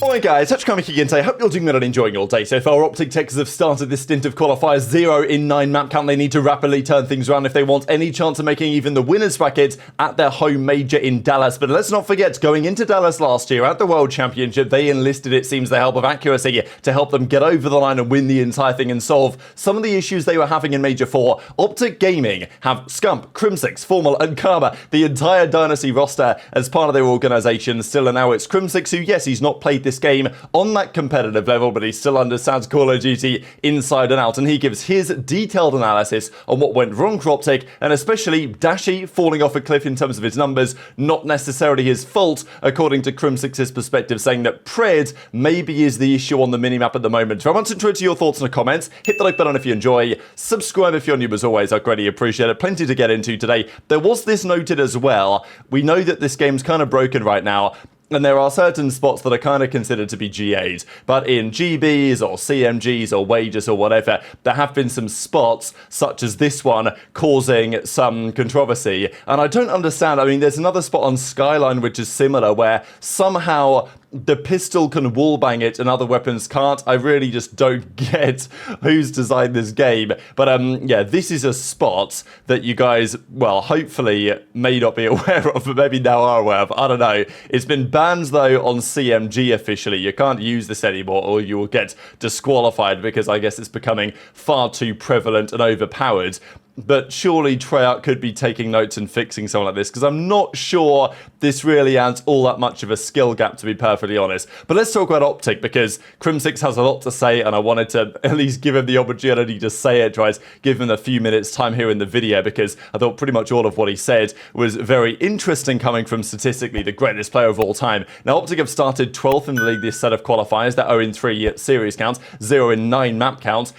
Alright guys, HyDra again today. Hope you're doing well and enjoying your day so far. OpTic's have started this stint of qualifiers 0 in 9 map count. They need to rapidly turn things around if they want any chance of making even the winners bracket at their home major in Dallas. But let's not forget, going into Dallas last year at the World Championship, they enlisted, it seems, the help of accuracy to help them get over the line and win the entire thing and solve some of the issues they were having in Major 4. OpTic Gaming have Scump, Crimsix, Formal and Karma, the entire Dynasty roster as part of their organisation still, and now it's Crimsix who, yes, he's not played this game on that competitive level, but he still understands Call of Duty inside and out, and he gives his detailed analysis on what went wrong for OpTic, and especially Dashy falling off a cliff in terms of his numbers, not necessarily his fault, according to Crimsix's perspective, saying that Pred maybe is the issue on the minimap at the moment. So I want to intro to your thoughts in the comments, hit the like button if you enjoy, subscribe if you're new as always, I'd greatly appreciate it. Plenty to get into today. There was this noted as well, we know that this game's kind of broken right now, and there are certain spots that are kind of considered to be GAs, but in GBs or CMGs or wages or whatever, there have been some spots, such as this one, causing some controversy. And I don't understand, I mean, there's another spot on Skyline which is similar, where somehow the pistol can wallbang it and other weapons can't. I really just don't get who's designed this game. But yeah, this is a spot that you guys, well, hopefully may not be aware of, but maybe now are aware of. I don't know. It's been banned though on CMG officially. You can't use this anymore or you will get disqualified, because I guess it's becoming far too prevalent and overpowered. But surely Treyarch could be taking notes and fixing something like this, because I'm not sure this really adds all that much of a skill gap, to be perfectly honest. But let's talk about OpTic, because Crimsix has a lot to say, and I wanted to at least give him the opportunity to say it, try to give him a few minutes time here in the video, because I thought pretty much all of what he said was very interesting, coming from statistically the greatest player of all time. Now, OpTic have started 12th in the league this set of qualifiers. They're 0 in 3 series counts, 0 in 9 map counts.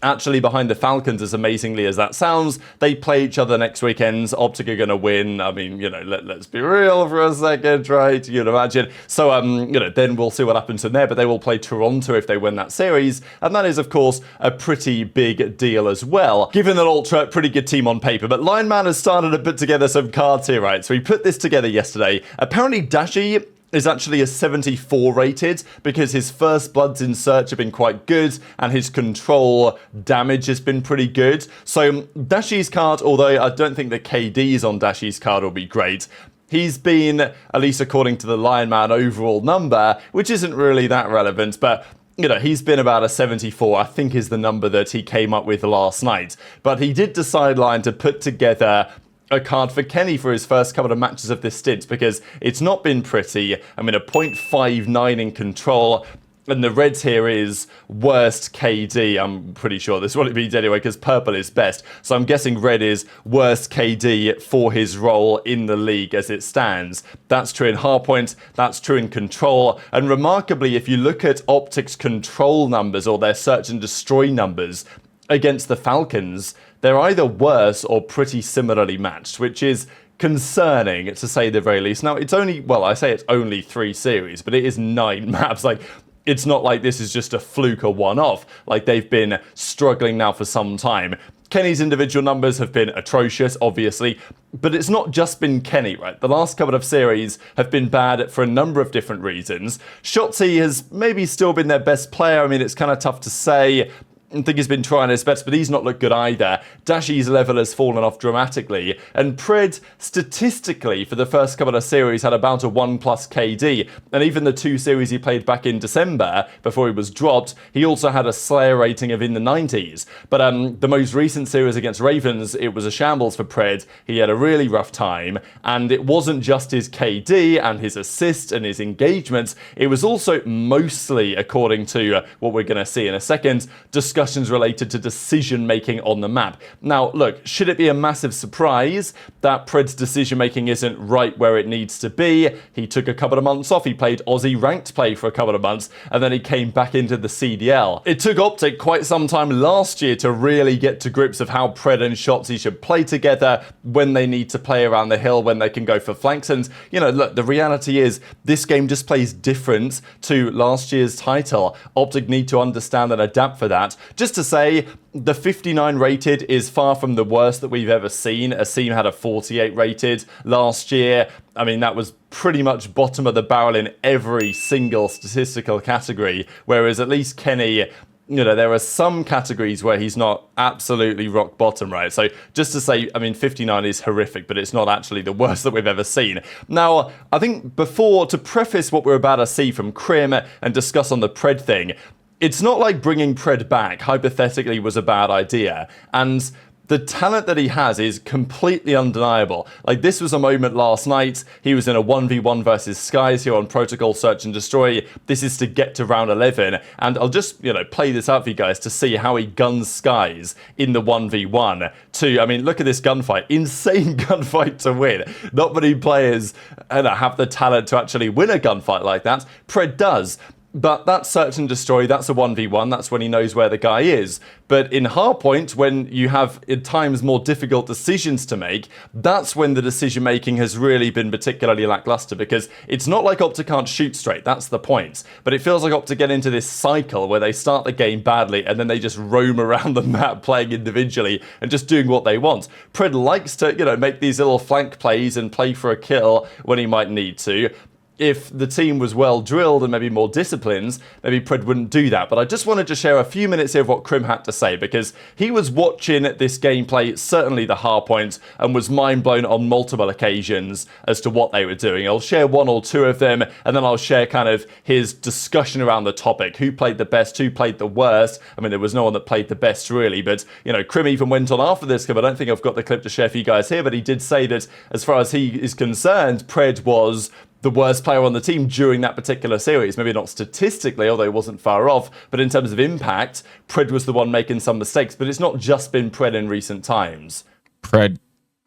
Actually behind the Falcons, as amazingly as that sounds. They play each other next weekend. OpTic are going to win. I mean, you know, let's be real for a second, right? You can imagine. So, you know, then we'll see what happens from there. But they will play Toronto if they win that series. And that is, of course, a pretty big deal as well, given that Ultra, pretty good team on paper. But Lineman has started to put together some cards here, right? So he put this together yesterday. Apparently, Dashy is actually a 74 rated, because his first bloods in search have been quite good and his control damage has been pretty good. So Dashy's card, although I don't think the KDs on Dashy's card will be great, he's been, at least according to the Lion Man overall number, which isn't really that relevant, but you know, he's been about a 74, I think is the number that he came up with last night. But he did decide, Lion, to put together a card for Kenny for his first couple of matches of this stint, because it's not been pretty. I mean, a 0.59 in control, and the reds here is worst KD. I'm pretty sure this is what it means anyway, because purple is best. So I'm guessing red is worst KD for his role in the league as it stands. That's true in hardpoint, that's true in control. And remarkably, if you look at OpTic's control numbers or their search and destroy numbers against the Falcons, they're either worse or pretty similarly matched, which is concerning, to say the very least. Now, it's only, well, I say it's only 3 series, but it is 9 maps. Like, it's not like this is just a fluke or one-off. Like, they've been struggling now for some time. Kenny's individual numbers have been atrocious, obviously, but it's not just been Kenny, right? The last couple of series have been bad for a number of different reasons. Shotzzy has maybe still been their best player. I mean, it's kind of tough to say. I think he's been trying his best, but he's not looked good either. Dashy's level has fallen off dramatically, and Pred, statistically, for the first couple of series, had about a 1+ KD, and even the 2 series he played back in December, before he was dropped, he also had a Slayer rating of in the 90s. But the most recent series against Ravens, it was a shambles for Pred. He had a really rough time, and it wasn't just his KD and his assists and his engagements, it was also mostly, according to what we're going to see in a second, discussions related to decision-making on the map. Now, look, should it be a massive surprise that Pred's decision-making isn't right where it needs to be? He took a couple of months off. He played Aussie ranked play for a couple of months, and then he came back into the CDL. It took OpTic quite some time last year to really get to grips of how Pred and Shotzzy should play together, when they need to play around the hill, when they can go for flanks. And, you know, look, the reality is this game just plays different to last year's title. OpTic need to understand and adapt for that. just to say, the 59 rated is far from the worst that we've ever seen. aBeZy had a 48 rated last year. I mean, that was pretty much bottom of the barrel in every single statistical category, whereas at least Kenny, you know, there are some categories where he's not absolutely rock bottom, right? So just to say, I mean, 59 is horrific, but it's not actually the worst that we've ever seen. Now, I think to preface what we're about to see from Crim and discuss on the Pred thing, it's not like bringing Pred back, hypothetically, was a bad idea. And the talent that he has is completely undeniable. Like, this was a moment last night. He was in a 1v1 versus Skyz here on Protocol Search and Destroy. This is to get to round 11. And I'll just, you know, play this out for you guys to see how he guns Skyz in the 1v1. I mean, look at this gunfight. Insane gunfight to win. Not many players have the talent to actually win a gunfight like that. Pred does. But that's Search and Destroy, that's a 1v1, that's when he knows where the guy is. But in Hardpoint, when you have at times more difficult decisions to make, that's when the decision making has really been particularly lackluster, because it's not like Optic can't shoot straight, that's the point. But it feels like Optic get into this cycle where they start the game badly and then they just roam around the map playing individually and just doing what they want. Pred likes to, you know, make these little flank plays and play for a kill when he might need to. If the team was well drilled and maybe more disciplined, maybe Pred wouldn't do that. But I just wanted to share a few minutes here of what Crim had to say, because he was watching this gameplay, certainly the hardpoint, and was mind blown on multiple occasions as to what they were doing. I'll share one or two of them, and then I'll share kind of his discussion around the topic. Who played the best? Who played the worst? I mean, there was no one that played the best, really. But, you know, Crim even went on after this clip. I don't think I've got the clip to share for you guys here, but he did say that as far as he is concerned, Pred was the worst player on the team during that particular series. Maybe not statistically, although he wasn't far off, but in terms of impact, Pred was the one making some mistakes. But it's not just been Pred in recent times. Pred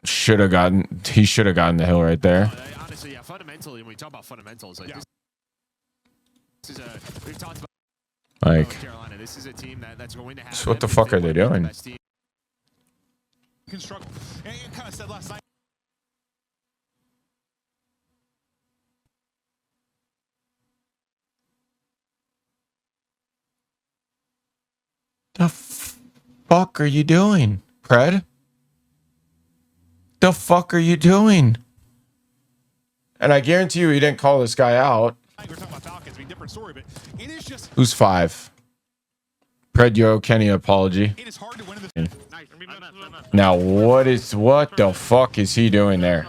should have gotten the hill right there. Honestly, yeah, fundamentally, when we talk about fundamentals, like this is we've talked about like, Carolina. This is a team that's going to have. So what the fuck are they doing? Kind of said last night. The fuck are you doing, Pred? The fuck are you doing? And I guarantee you, he didn't call this guy out. We're talking about Falcons, different story, but it is just. Who's 5? Pred, you owe Kenny an apology. It is hard to win in this. Now, what the fuck is he doing there?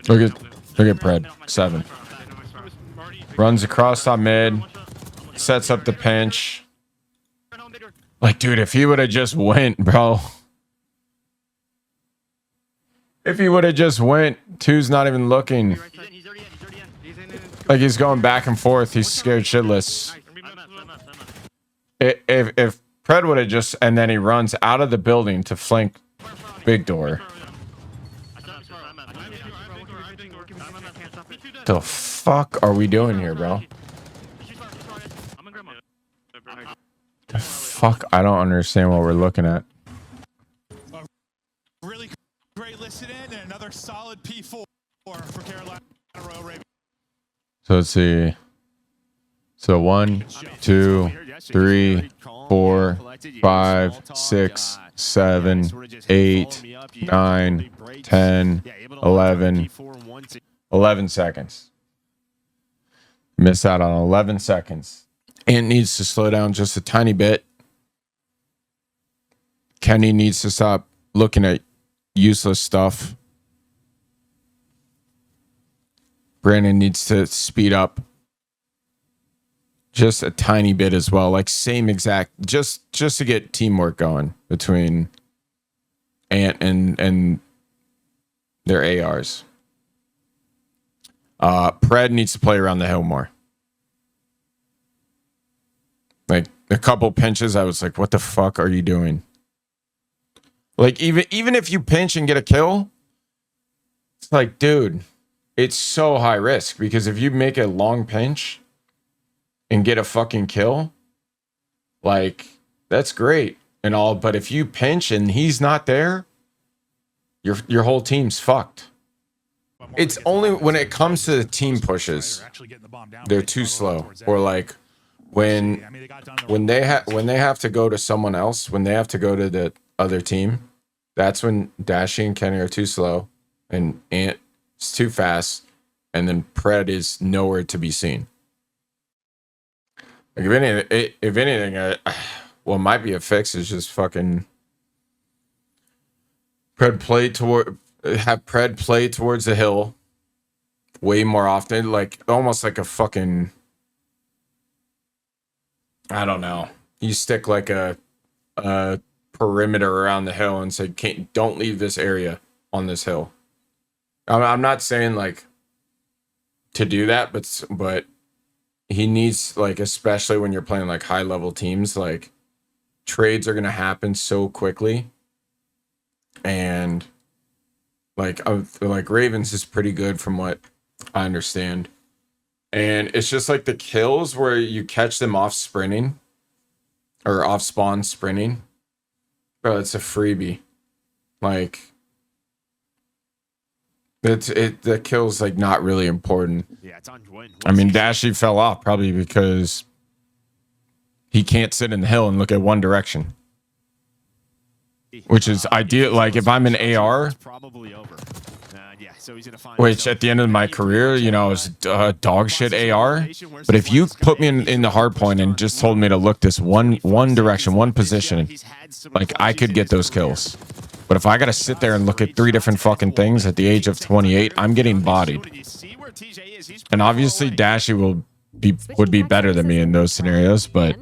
Look at Pred. 7. Runs across top mid. Sets up the pinch. Like, dude, if he would have just went, bro. If he would have just went, 2's not even looking. Like, he's going back and forth. He's scared shitless. If Pred would have just, and then he runs out of the building to flank big door. The fuck are we doing here, bro? The fuck? I don't understand what we're looking at. Really great listen in, and another solid P4 for Carolina. So let's see. So 1, 2, 3, 4, 5, 6, 7, 8, 9, 10, 11. 11 seconds. Miss out on 11 seconds. Ant needs to slow down just a tiny bit. Kenny needs to stop looking at useless stuff. Brandon needs to speed up just a tiny bit as well. Like same exact, just to get teamwork going between Ant and their ARs. Pred needs to play around the hill more. Like a couple pinches, I was like, what the fuck are you doing? Like even if you pinch and get a kill, it's like, dude, it's so high risk because if you make a long pinch and get a fucking kill, like that's great. and all, but if you pinch and he's not there, your whole team's fucked. It's only when it comes to the team pushes, they're too slow, or like when they have to go to someone else, when they have to go to the other team, that's when Dashy and Kenny are too slow, and Ant is too fast, and then Pred is nowhere to be seen. Like if anything, what might be a fix is just fucking have Pred play towards the hill way more often, like almost like a fucking, I don't know. You stick like a perimeter around the hill and say, don't leave this area on this hill. I'm not saying like to do that, but he needs, like, especially when you're playing like high level teams, like trades are gonna happen so quickly, and like Ravens is pretty good from what I understand, and it's just like the kills where you catch them off sprinting or off spawn sprinting, bro, it's a freebie. Like the kill's like not really important. Yeah, it's on Gwinn. I mean, Dashy fell off probably because he can't sit in the hill and look at one direction, which is ideal. Like if I'm an AR, It's probably over. Yeah, so he's gonna find which at the end of my career, you know, I was dog shit AR. But if you put me in the hard point and just told me to look this one direction, one position, like I could get those kills. But if I gotta sit there and look at 3 different fucking things at the age of 28, I'm getting bodied. And obviously Dashy would be better than me in those scenarios, but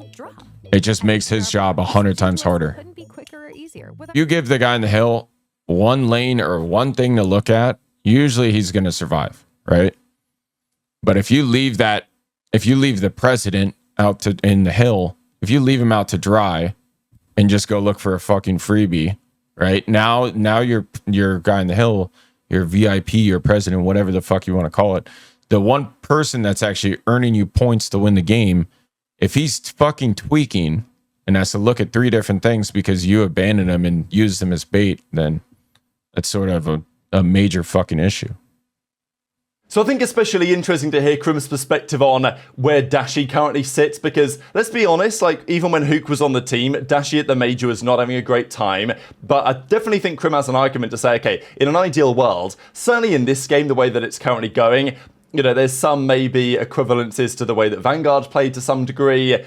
it just makes his job 100 times harder. You give the guy in the hill one lane or one thing to look at, usually he's gonna survive, right? But if you leave the president out in the hill, if you leave him out to dry and just go look for a fucking freebie, right? Now your guy in the hill, your VIP, your president, whatever the fuck you want to call it, the one person that's actually earning you points to win the game, if he's fucking tweaking and has to look at 3 different things because you abandoned him and used him as bait, then that's sort of a major fucking issue. So I think especially interesting to hear Crim's perspective on where Dashy currently sits, because let's be honest, like even when Hook was on the team, Dashy at the major was not having a great time. But I definitely think Crim has an argument to say, okay, in an ideal world, certainly in this game, the way that it's currently going, you know, there's some maybe equivalences to the way that Vanguard played to some degree.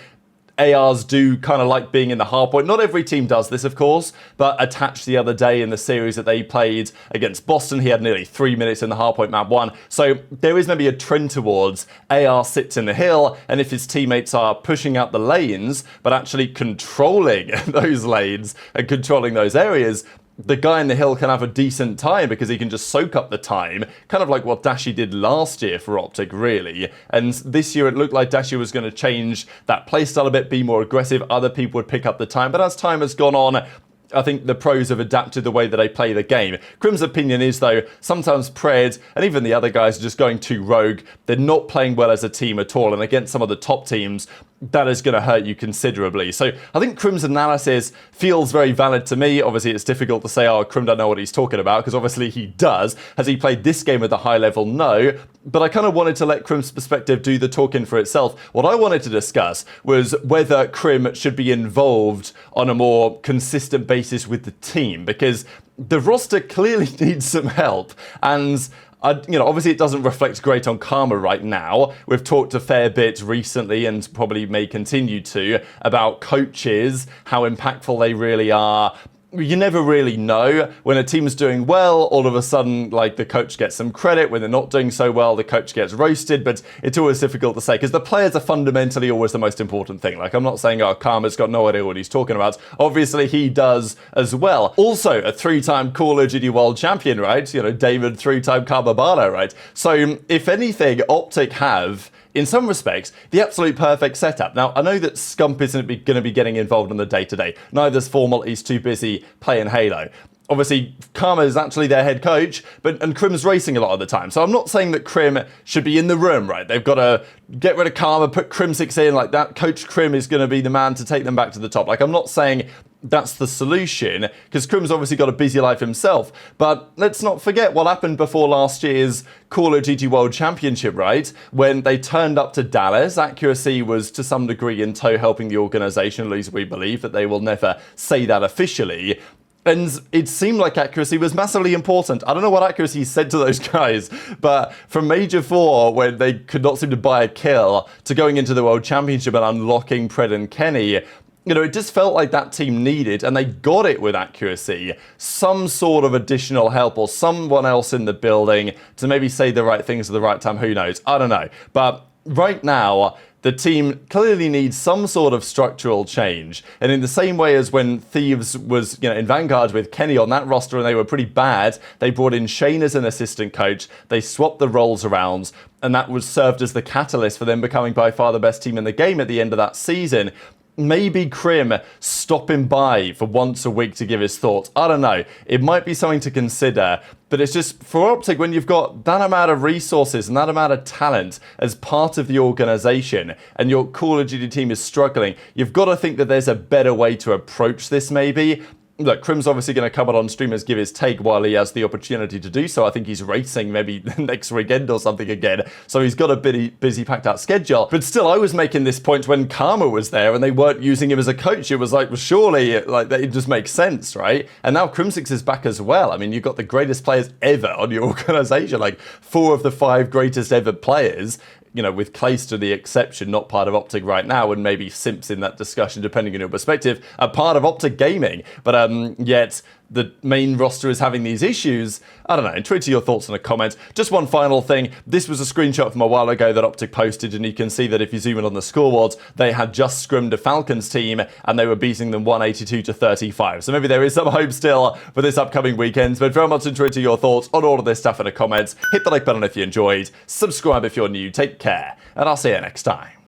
ARs do kind of like being in the hardpoint. Not every team does this, of course, but Attached the other day in the series that they played against Boston, he had nearly 3 minutes in the hardpoint map 1. So there is maybe a trend towards AR sits in the hill, and if his teammates are pushing out the lanes, but actually controlling those lanes and controlling those areas, the guy in the hill can have a decent time because he can just soak up the time, kind of like what Dashy did last year for OpTic, really. And this year it looked like Dashy was going to change that playstyle a bit, be more aggressive, other people would pick up the time, but as time has gone on, I think the pros have adapted the way that they play the game. Crim's opinion is, though, sometimes Pred and even the other guys are just going too rogue. They're not playing well as a team at all, and against some of the top teams, that is going to hurt you considerably. So I think Crim's analysis feels very valid to me. Obviously, it's difficult to say, oh, Crim don't know what he's talking about, because obviously he does. Has he played this game at the high level? No. But I kind of wanted to let Crim's perspective do the talking for itself. What I wanted to discuss was whether Crim should be involved on a more consistent basis with the team, because the roster clearly needs some help. And obviously it doesn't reflect great on Karma right now. We've talked a fair bit recently, and probably may continue to, about coaches, how impactful they really are. You never really know. When a team's doing well, all of a sudden, like, the coach gets some credit. When they're not doing so well, the coach gets roasted. But it's always difficult to say, because the players are fundamentally always the most important thing. Like, I'm not saying, oh, Karma's got no idea what he's talking about. Obviously, he does as well. Also, a 3-time Call of Duty World Champion, right? You know, David, 3-time Karma Barlow, right? So, if anything, OpTic have, in some respects, the absolute perfect setup. Now, I know that Scump isn't going to be getting involved in the day-to-day. Neither's Formal, he's too busy playing Halo. Obviously, Karma is actually their head coach, and Crim's racing a lot of the time. So I'm not saying that Crim should be in the room, right? They've got to get rid of Karma, put Crimsix in, like that. Coach Crim is going to be the man to take them back to the top. Like, I'm not saying that's the solution, because Crim's obviously got a busy life himself. But let's not forget what happened before last year's Call of Duty World Championship, right? When they turned up to Dallas, accuracy was to some degree in tow helping the organization, at least we believe, that they will never say that officially. And it seemed like accuracy was massively important. I don't know what accuracy said to those guys, but from Major 4, when they could not seem to buy a kill, to going into the World Championship and unlocking Pred and Kenny, you know, it just felt like that team needed, and they got it with accuracy, some sort of additional help or someone else in the building to maybe say the right things at the right time. Who knows? I don't know. But right now, the team clearly needs some sort of structural change. And in the same way as when Thieves was, you know, in Vanguard with Kenny on that roster and they were pretty bad, they brought in Shane as an assistant coach, they swapped the roles around, and that was served as the catalyst for them becoming by far the best team in the game at the end of that season. Maybe Crim stopping by for once a week to give his thoughts. I don't know. It might be something to consider. But it's just, for OpTic, when you've got that amount of resources and that amount of talent as part of the organization, and your Call of Duty team is struggling, you've got to think that there's a better way to approach this maybe. Look, Crim's obviously going to come on streamers, give his take while he has the opportunity to do so. I think he's racing maybe next weekend or something again. So he's got a busy packed out schedule. But still, I was making this point when Karma was there and they weren't using him as a coach. It was like, well, surely like it just makes sense, right? And now Crimsix is back as well. I mean, you've got the greatest players ever on your organization, like 4 of the 5 greatest ever players. You know, with Clayster the exception, not part of OpTic right now, and maybe Simp's in that discussion, depending on your perspective, are part of OpTic Gaming. But yet the main roster is having these issues. I don't know. Tweet your thoughts in the comments. Just one final thing. This was a screenshot from a while ago that OpTic posted, and you can see that if you zoom in on the scoreboards, they had just scrimmed a Falcons team, and they were beating them 182-35. So maybe there is some hope still for this upcoming weekend. But very much enjoyed your thoughts on all of this stuff in the comments. Hit the like button if you enjoyed. Subscribe if you're new. Take care, and I'll see you next time.